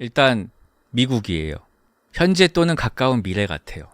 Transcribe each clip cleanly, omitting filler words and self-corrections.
일단 미국이에요. 현재 또는 가까운 미래 같아요.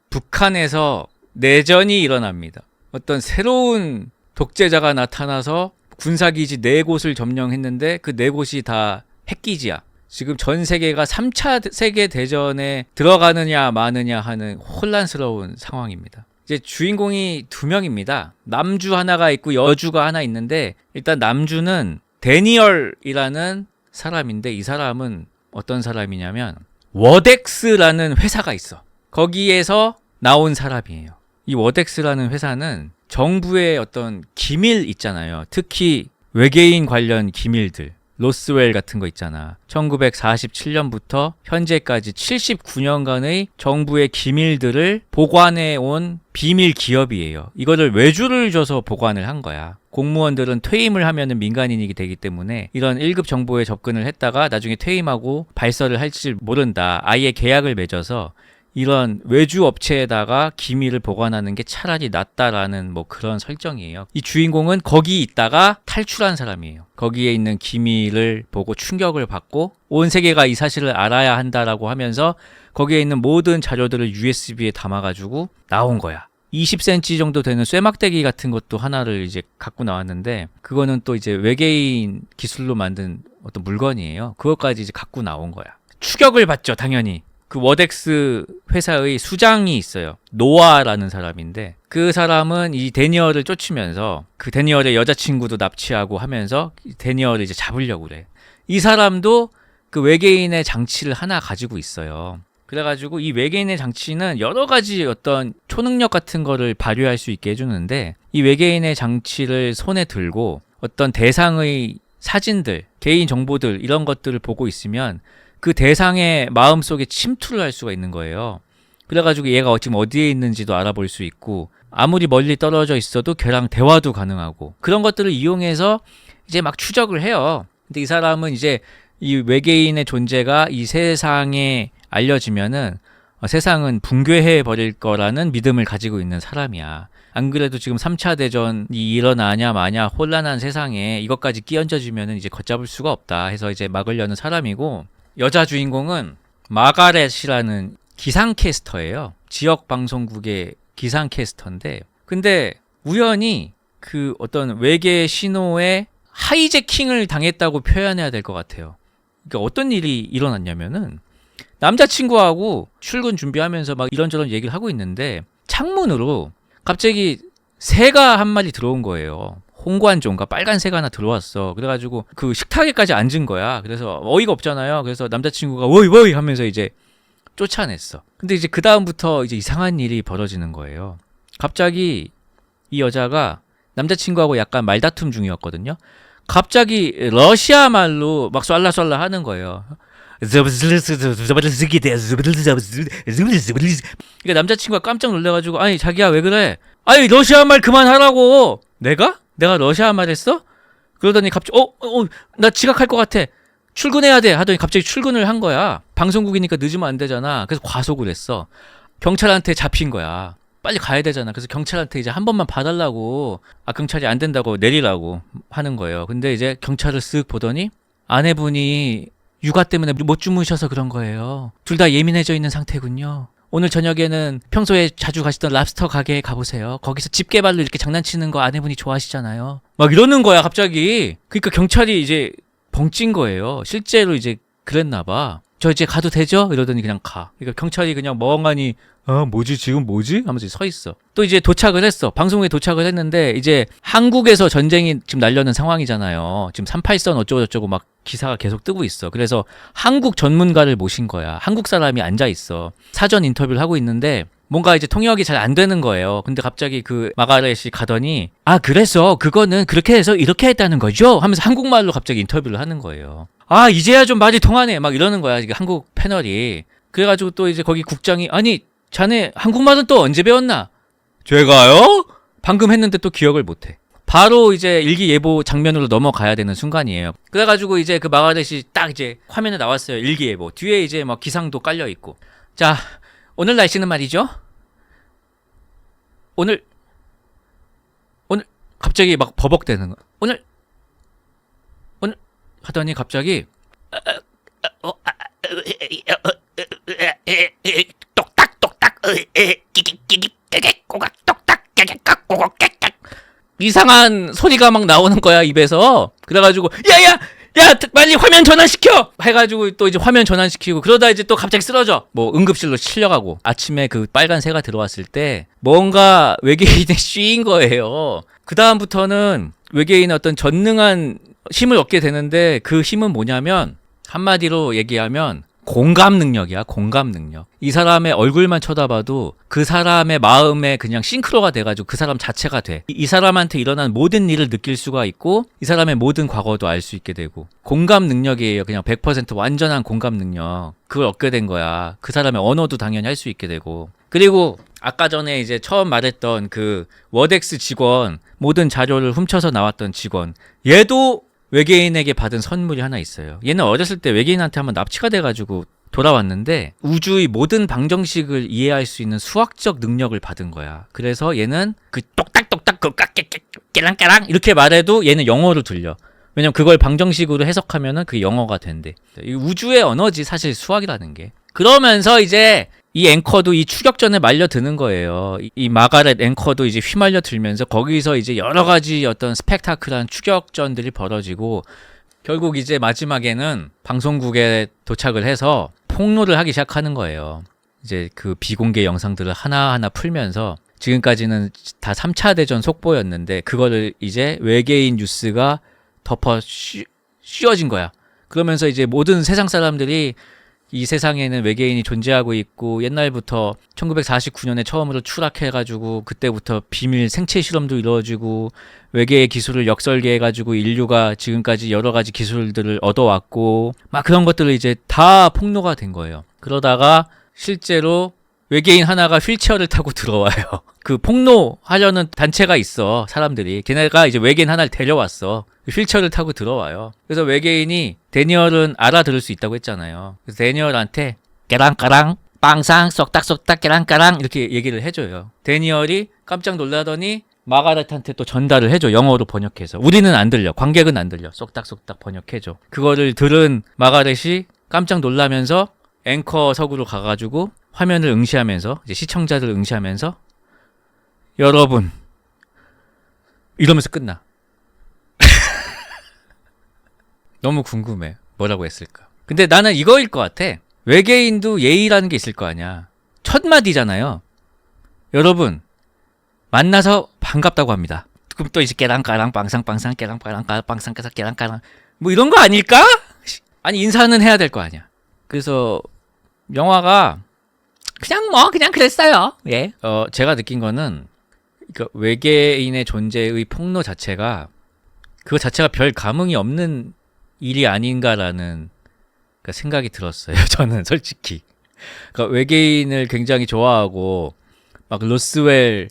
북한에서 내전이 일어납니다. 어떤 새로운 독재자가 나타나서 군사기지 4곳을 점령했는데 그 4곳이 다 핵기지야. 지금 전 세계가 3차 세계대전에 들어가느냐 마느냐 하는 혼란스러운 상황입니다. 이제 주인공이 2명입니다. 남주 하나가 있고 여주가 하나 있는데, 일단 남주는 데니얼이라는 사람인데, 이 사람은 어떤 사람이냐면 워덱스라는 회사가 있어. 거기에서 나온 사람이에요. 이 워덱스라는 회사는 정부의 어떤 기밀 있잖아요. 특히 외계인 관련 기밀들, 로스웰 같은 거 있잖아. 1947년부터 현재까지 79년간의 정부의 기밀들을 보관해 온 비밀 기업이에요. 이거를 외주를 줘서 보관을 한 거야. 공무원들은 퇴임을 하면은 민간인이게 되기 때문에 이런 1급 정보에 접근을 했다가 나중에 퇴임하고 발설을 할지 모른다. 아예 계약을 맺어서 이런 외주 업체에다가 기밀을 보관하는 게 차라리 낫다라는 뭐 그런 설정이에요. 이 주인공은 거기 있다가 탈출한 사람이에요. 거기에 있는 기밀을 보고 충격을 받고 온 세계가 이 사실을 알아야 한다라고 하면서 거기에 있는 모든 자료들을 USB에 담아가지고 나온 거야. 20cm 정도 되는 쇠막대기 같은 것도 하나를 이제 갖고 나왔는데, 그거는 또 이제 외계인 기술로 만든 어떤 물건이에요. 그것까지 이제 갖고 나온 거야. 추격을 받죠, 당연히. 그 워덱스 회사의 수장이 있어요. 노아라는 사람인데, 그 사람은 이 데니얼을 쫓으면서 그 데니얼의 여자친구도 납치하고 하면서 데니얼을 이제 잡으려고 그래. 이 사람도 그 외계인의 장치를 하나 가지고 있어요. 그래가지고 이 외계인의 장치는 여러 가지 어떤 초능력 같은 거를 발휘할 수 있게 해주는데, 이 외계인의 장치를 손에 들고 어떤 대상의 사진들, 개인 정보들 이런 것들을 보고 있으면 그 대상의 마음속에 침투를 할 수가 있는 거예요. 그래가지고 얘가 지금 어디에 있는지도 알아볼 수 있고, 아무리 멀리 떨어져 있어도 걔랑 대화도 가능하고, 그런 것들을 이용해서 이제 막 추적을 해요. 근데 이 사람은 이제 이 외계인의 존재가 이 세상에 알려지면은 세상은 붕괴해 버릴 거라는 믿음을 가지고 있는 사람이야. 안 그래도 지금 3차 대전이 일어나냐 마냐 혼란한 세상에 이것까지 끼얹어지면은 이제 걷잡을 수가 없다 해서 이제 막으려는 사람이고, 여자 주인공은 마가렛이라는 기상캐스터예요. 지역 방송국의 기상캐스터인데, 근데 우연히 그 어떤 외계 신호에 하이제킹을 당했다고 표현해야 될 것 같아요. 그러니까 어떤 일이 일어났냐면은, 남자친구하고 출근 준비하면서 막 이런저런 얘기를 하고 있는데 창문으로 갑자기 새가 한 마리 들어온 거예요. 홍관종가 빨간 새가 하나 들어왔어. 그래가지고 그 식탁에까지 앉은 거야. 그래서 어이가 없잖아요. 그래서 남자친구가 워이 하면서 이제 쫓아냈어. 근데 이제 그 다음부터 이제 이상한 일이 벌어지는 거예요. 갑자기 이 여자가 남자친구하고 약간 말다툼 중이었거든요. 갑자기 러시아 말로 막 쏠라쏠라 하는 거예요. 그러니까 남자친구가 깜짝 놀래가지고, 아니 자기야 왜 그래? 아니 러시아 말 그만하라고. 내가 러시아 말 했어? 그러더니 갑자기 나 지각할 것 같아. 출근해야 돼 하더니 갑자기 출근을 한 거야. 방송국이니까 늦으면 안 되잖아. 그래서 과속을 했어. 경찰한테 잡힌 거야. 빨리 가야 되잖아. 그래서 경찰한테 이제 한 번만 봐달라고, 경찰이 안 된다고 내리라고 하는 거예요. 근데 이제 경찰을 쓱 보더니 아내분이 육아 때문에 못 주무셔서 그런 거예요. 둘 다 예민해져 있는 상태군요. 오늘 저녁에는 평소에 자주 가시던 랍스터 가게에 가보세요. 거기서 집게발로 이렇게 장난치는 거 아내분이 좋아하시잖아요. 막 이러는 거야 갑자기. 그러니까 경찰이 이제 벙찐 거예요. 실제로 이제 그랬나 봐. 저 이제 가도 되죠? 이러더니 그냥 가. 그러니까 경찰이 그냥 멍하니 뭐지 지금 뭐지? 하면서 서 있어. 또 이제 도착을 했어. 방송국에 도착을 했는데 이제 한국에서 전쟁이 지금 날려는 상황이잖아요. 지금 38선 어쩌고저쩌고 막 기사가 계속 뜨고 있어. 그래서 한국 전문가를 모신 거야. 한국 사람이 앉아 있어. 사전 인터뷰를 하고 있는데 뭔가 이제 통역이 잘 안 되는 거예요. 근데 갑자기 그 마가렛이 가더니 그래서 그거는 그렇게 해서 이렇게 했다는 거죠? 하면서 한국말로 갑자기 인터뷰를 하는 거예요. 이제야 좀 말이 통하네 막 이러는 거야. 이게 한국 패널이. 그래가지고 또 이제 거기 국장이 아니 자네 한국말은 또 언제 배웠나? 제가요? 방금 했는데 또 기억을 못해. 바로 이제 일기예보 장면으로 넘어가야 되는 순간이에요. 그래가지고 이제 그 마가렛이 딱 이제 화면에 나왔어요. 일기예보. 뒤에 이제 막 기상도 깔려있고. 자, 오늘 날씨는 말이죠. 오늘 갑자기 막 버벅대는 거. 오늘 하더니 갑자기 이상한 소리가 막 나오는 거야, 입에서. 그래가지고 야야 야 빨리 화면 전환시켜 해가지고 또 이제 화면 전환시키고, 그러다 이제 또 갑자기 쓰러져. 뭐 응급실로 실려가고. 아침에 그 빨간 새가 들어왔을 때 뭔가 외계인에 씌인 거예요. 그 다음부터는 외계인의 어떤 전능한 힘을 얻게 되는데, 그 힘은 뭐냐면 한마디로 얘기하면 공감 능력이야. 공감 능력. 이 사람의 얼굴만 쳐다봐도 그 사람의 마음에 그냥 싱크로가 돼가지고 그 사람 자체가 돼. 이 사람한테 일어난 모든 일을 느낄 수가 있고, 이 사람의 모든 과거도 알 수 있게 되고. 공감 능력이에요. 그냥 100% 완전한 공감 능력. 그걸 얻게 된 거야. 그 사람의 언어도 당연히 할 수 있게 되고. 그리고 아까 전에 이제 처음 말했던 그 워덱스 직원, 모든 자료를 훔쳐서 나왔던 직원, 얘도 외계인에게 받은 선물이 하나 있어요. 얘는 어렸을 때 외계인한테 한번 납치가 돼가지고 돌아왔는데, 우주의 모든 방정식을 이해할 수 있는 수학적 능력을 받은 거야. 그래서 얘는 그 똑딱똑딱 그 깨랑깨랑 이렇게 말해도 얘는 영어로 들려. 왜냐면 그걸 방정식으로 해석하면은 그게 영어가 된대. 이 우주의 언어지 사실 수학이라는 게. 그러면서 이제 이 앵커도 이 추격전에 말려드는 거예요. 이 마가렛 앵커도 이제 휘말려 들면서 거기서 이제 여러 가지 어떤 스펙타클한 추격전들이 벌어지고, 결국 이제 마지막에는 방송국에 도착을 해서 폭로를 하기 시작하는 거예요. 이제 그 비공개 영상들을 하나하나 풀면서, 지금까지는 다 3차 대전 속보였는데 그거를 이제 외계인 뉴스가 덮어 씌워진 거야. 그러면서 이제 모든 세상 사람들이 이 세상에는 외계인이 존재하고 있고, 옛날부터 1949년에 처음으로 추락해가지고 그때부터 비밀 생체 실험도 이루어지고, 외계의 기술을 역설계해가지고 인류가 지금까지 여러 가지 기술들을 얻어왔고, 막 그런 것들을 이제 다 폭로가 된 거예요. 그러다가 실제로 외계인 하나가 휠체어를 타고 들어와요. 그 폭로하려는 단체가 있어, 사람들이. 걔네가 이제 외계인 하나를 데려왔어. 휠체어를 타고 들어와요. 그래서 외계인이, 데니얼은 알아들을 수 있다고 했잖아요. 그래서 데니얼한테 깨랑까랑 빵상 쏙닥쏙닥 깨랑까랑 이렇게 얘기를 해줘요. 데니얼이 깜짝 놀라더니 마가렛한테 또 전달을 해줘. 영어로 번역해서. 우리는 안 들려. 관객은 안 들려. 쏙닥쏙닥 번역해줘. 그거를 들은 마가렛이 깜짝 놀라면서 앵커석으로 가가지고 화면을 응시하면서, 이제 시청자들 응시하면서, 여러분, 이러면서 끝나. 너무 궁금해. 뭐라고 했을까? 근데 나는 이거일 것 같아. 외계인도 예의라는 게 있을 거 아니야. 첫 마디잖아요. 여러분, 만나서 반갑다고 합니다. 그럼 또 이제 깨랑까랑 빵상빵상 깨랑까랑 빵상 깨랑까랑 뭐 이런 거 아닐까? 아니, 인사는 해야 될 거 아니야. 그래서 영화가 그냥 그랬어요. 예. 제가 느낀 거는, 그러니까 외계인의 존재의 폭로 자체가, 그거 자체가 별 감흥이 없는 일이 아닌가라는 생각이 들었어요. 저는 솔직히. 그러니까 외계인을 굉장히 좋아하고, 막 로스웰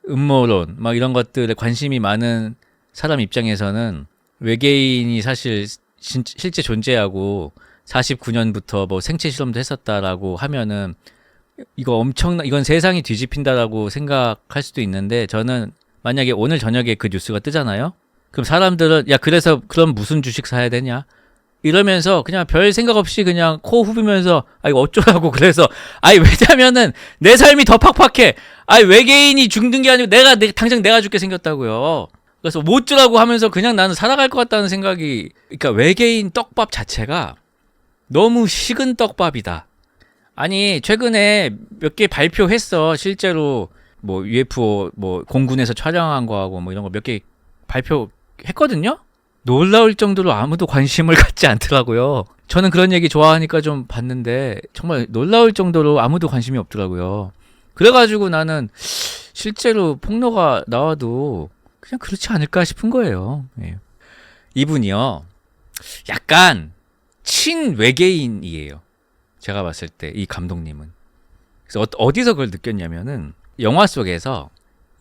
음모론 막 이런 것들에 관심이 많은 사람 입장에서는 외계인이 사실 실제 존재하고 49년부터 뭐 생체 실험도 했었다라고 하면은 이건 세상이 뒤집힌다라고 생각할 수도 있는데, 저는 만약에 오늘 저녁에 그 뉴스가 뜨잖아요? 그럼 사람들은, 야, 그래서 그럼 무슨 주식 사야 되냐? 이러면서 그냥 별 생각 없이 그냥 코 후비면서, 아, 이거 어쩌라고. 그래서, 아니, 왜냐면은 내 삶이 더 팍팍해. 아니, 외계인이 죽는 게 아니고 당장 내가 죽게 생겼다고요. 그래서 못 주라고 하면서 그냥 나는 살아갈 것 같다는 생각이, 그러니까 외계인 떡밥 자체가 너무 식은 떡밥이다. 아니, 최근에 몇 개 발표했어. 실제로 뭐 UFO 뭐 공군에서 촬영한 거하고 뭐 이런 거 몇 개 발표했거든요. 놀라울 정도로 아무도 관심을 갖지 않더라고요. 저는 그런 얘기 좋아하니까 좀 봤는데 정말 놀라울 정도로 아무도 관심이 없더라고요. 그래가지고 나는 실제로 폭로가 나와도 그냥 그렇지 않을까 싶은 거예요. 예. 이분이요, 약간 친외계인이에요. 제가 봤을 때 이 감독님은. 그래서 어디서 그걸 느꼈냐면은, 영화 속에서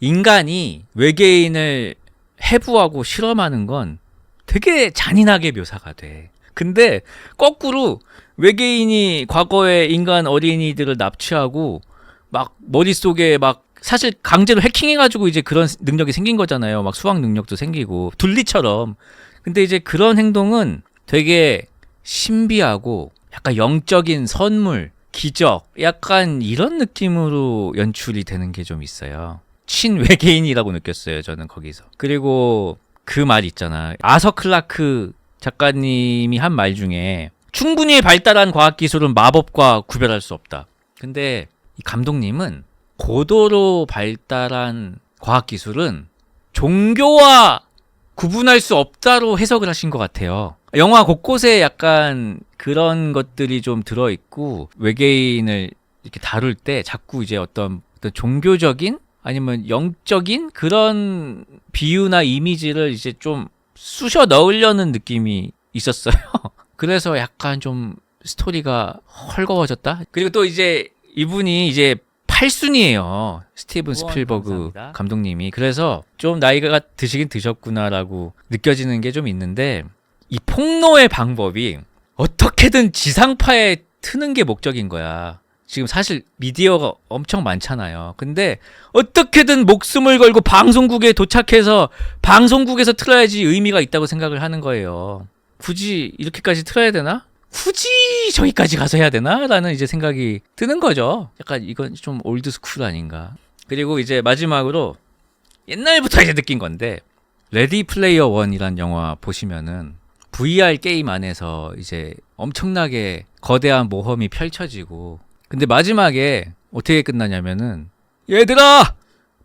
인간이 외계인을 해부하고 실험하는 건 되게 잔인하게 묘사가 돼. 근데 거꾸로 외계인이 과거에 인간 어린이들을 납치하고 막 머릿속에 막 사실 강제로 해킹해가지고 이제 그런 능력이 생긴 거잖아요. 막 수학 능력도 생기고 둘리처럼. 근데 이제 그런 행동은 되게 신비하고 약간 영적인 선물, 기적, 약간 이런 느낌으로 연출이 되는 게 좀 있어요. 친외계인이라고 느꼈어요. 저는 거기서. 그리고 그 말 있잖아. 아서 클라크 작가님이 한 말 중에 충분히 발달한 과학기술은 마법과 구별할 수 없다. 근데 이 감독님은 고도로 발달한 과학기술은 종교와 구분할 수 없다로 해석을 하신 것 같아요. 영화 곳곳에 약간 그런 것들이 좀 들어있고 외계인을 이렇게 다룰 때 자꾸 이제 어떤 종교적인 아니면 영적인 그런 비유나 이미지를 이제 좀 쑤셔 넣으려는 느낌이 있었어요. 그래서 약간 좀 스토리가 헐거워졌다. 그리고 또 이제 이분이 이제 8순이에요. 스티븐 스필버그 감사합니다. 감독님이. 그래서 좀 나이가 드시긴 드셨구나라고 느껴지는 게 좀 있는데 이 폭로의 방법이 어떻게든 지상파에 트는 게 목적인 거야. 지금 사실 미디어가 엄청 많잖아요. 근데 어떻게든 목숨을 걸고 방송국에 도착해서 방송국에서 틀어야지 의미가 있다고 생각을 하는 거예요. 굳이 이렇게까지 틀어야 되나? 굳이 저기까지 가서 해야 되나? 라는 이제 생각이 드는 거죠. 약간 이건 좀 올드스쿨 아닌가. 그리고 이제 마지막으로 옛날부터 이제 느낀 건데 레디 플레이어 원이란 영화 보시면은 VR 게임 안에서 이제 엄청나게 거대한 모험이 펼쳐지고 근데 마지막에 어떻게 끝나냐면은 얘들아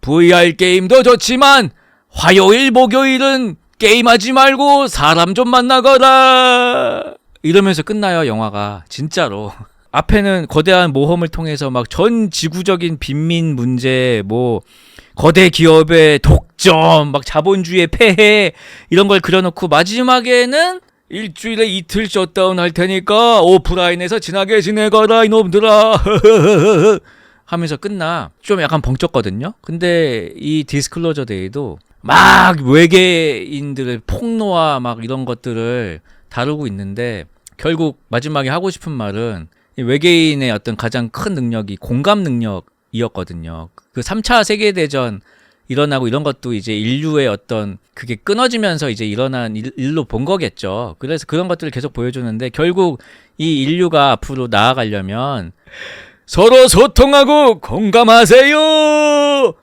VR 게임도 좋지만 화요일 목요일은 게임하지 말고 사람 좀 만나거라 이러면서 끝나요. 영화가 진짜로. 앞에는 거대한 모험을 통해서 막 전 지구적인 빈민 문제 뭐 거대 기업의 독점 막 자본주의의 폐해 이런 걸 그려놓고 마지막에는 일주일에 이틀 셧다운 할 테니까 오프라인에서 친하게 지내거라 이놈들아 하면서 끝나. 좀 약간 벙쪘거든요. 근데 이 디스클로저 데이도 막 외계인들의 폭로와 막 이런 것들을 다루고 있는데 결국 마지막에 하고 싶은 말은 이 외계인의 어떤 가장 큰 능력이 공감 능력이었거든요. 그 3차 세계대전 일어나고 이런 것도 이제 인류의 어떤 그게 끊어지면서 이제 일어난 일로 본 거겠죠. 그래서 그런 것들을 계속 보여주는데 결국 이 인류가 앞으로 나아가려면 서로 소통하고 공감하세요.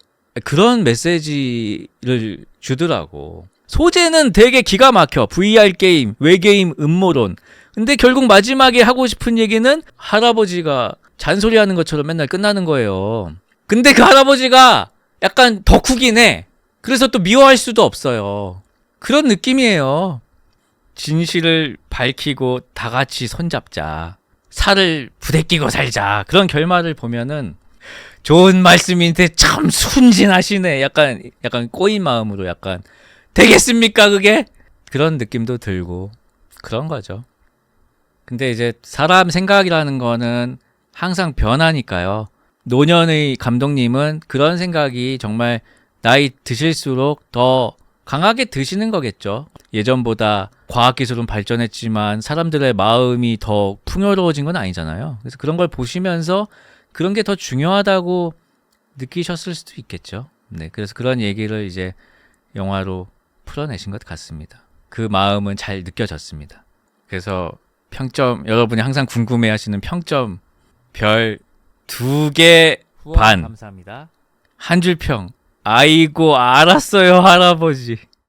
그런 메시지를 주더라고. 소재는 되게 기가 막혀. VR 게임, 외계인 음모론. 근데 결국 마지막에 하고 싶은 얘기는 할아버지가 잔소리하는 것처럼 맨날 끝나는 거예요. 근데 그 할아버지가 약간 덕후긴 해. 그래서 또 미워할 수도 없어요. 그런 느낌이에요. 진실을 밝히고 다 같이 손잡자. 살을 부대끼고 살자. 그런 결말을 보면은 좋은 말씀인데 참 순진하시네. 약간 꼬인 마음으로 약간 되겠습니까 그게? 그런 느낌도 들고 그런 거죠. 근데 이제 사람 생각이라는 거는 항상 변하니까요. 노년의 감독님은 그런 생각이 정말 나이 드실수록 더 강하게 드시는 거겠죠. 예전보다 과학기술은 발전했지만 사람들의 마음이 더 풍요로워진 건 아니잖아요. 그래서 그런 걸 보시면서 그런 게 더 중요하다고 느끼셨을 수도 있겠죠. 네, 그래서 그런 얘기를 이제 영화로 풀어내신 것 같습니다. 그 마음은 잘 느껴졌습니다. 그래서 평점, 여러분이 항상 궁금해하시는 평점 별 2개 반. 감사합니다. 한 줄 평. 아이고 알았어요 할아버지.